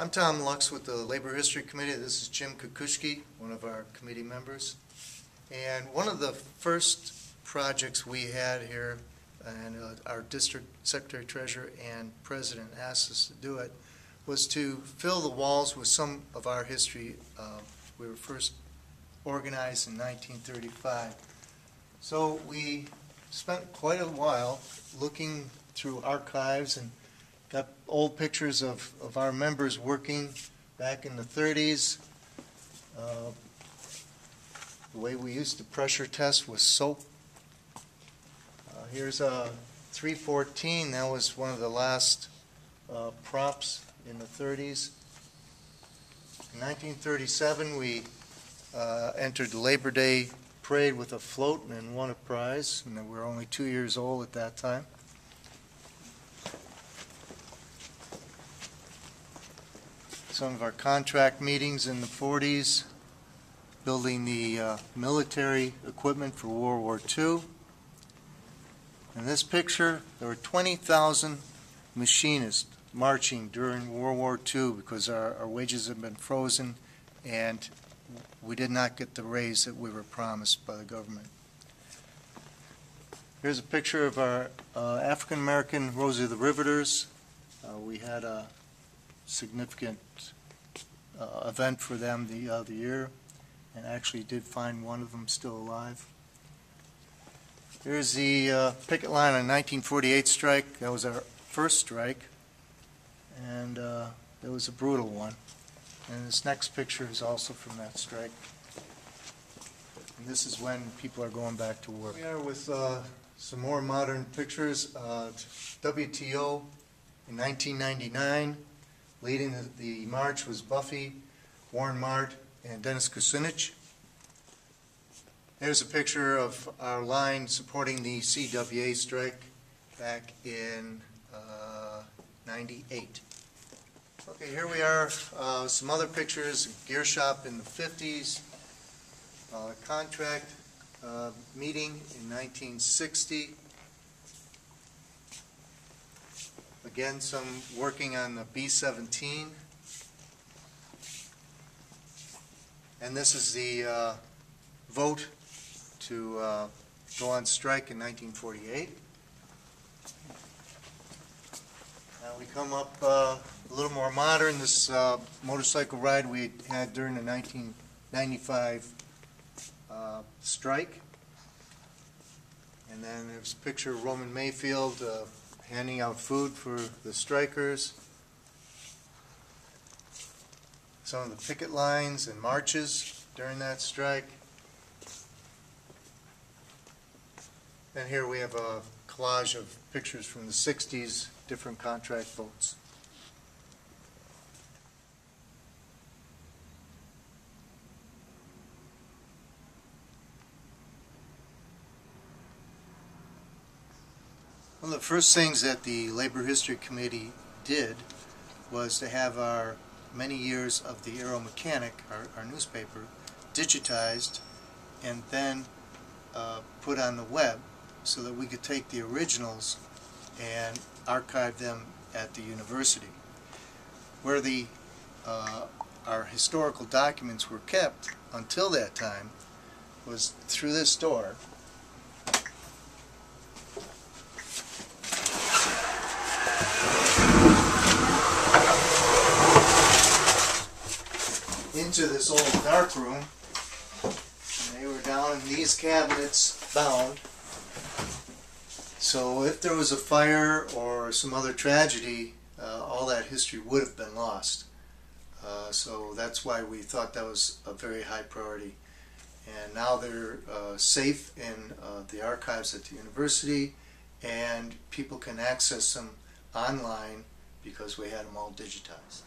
I'm Tom Lux with the Labor History Committee. This is Jim Kukushki, one of our committee members. And one of the first projects we had here, and our district secretary treasurer and president asked us to do it, was to fill the walls with some of our history. We were first organized in 1935. So we spent quite a while looking through archives and got old pictures of our members working back in the 30s. The way we used to pressure test was soap. Here's a 314. That was one of the last props in the 30s. In 1937, we entered the Labor Day parade with a float and won a prize. And we were only 2 years old at that time. Some of our contract meetings in the 40s, building the military equipment for World War II. In this picture, there were 20,000 machinists marching during World War II because our wages had been frozen and we did not get the raise that we were promised by the government. Here's a picture of our African American Rosie the Riveters. We had a significant event for them the other year, and actually did find one of them still alive. Here's the picket line on 1948 strike. That was our first strike, and it was a brutal one. And this next picture is also from that strike. And this is when people are going back to work. We are with some more modern pictures. WTO in 1999. Leading the march was Buffy, Warren Mart, and Dennis Kucinich. There's a picture of our line supporting the CWA strike back in '98. Okay, here we are. Some other pictures. Gear shop in the 50s. Contract meeting in 1960. Again, some working on the B-17. And this is the vote to go on strike in 1948. Now we come up a little more modern. This motorcycle ride we had during the 1995 strike. And then there's a picture of Roman Mayfield handing out food for the strikers. Some of the picket lines and marches during that strike. And here we have a collage of pictures from the 60s, different contract votes. One of the first things that the Labor History Committee did was to have our many years of the Aero Mechanic, our newspaper, digitized and then put on the web so that we could take the originals and archive them at the university. Where our historical documents were kept until that time was through this door. Into this old dark room, and they were down in these cabinets bound. So if there was a fire or some other tragedy, all that history would have been lost. So that's why we thought that was a very high priority. And now they're safe in the archives at the university, and people can access them online because we had them all digitized.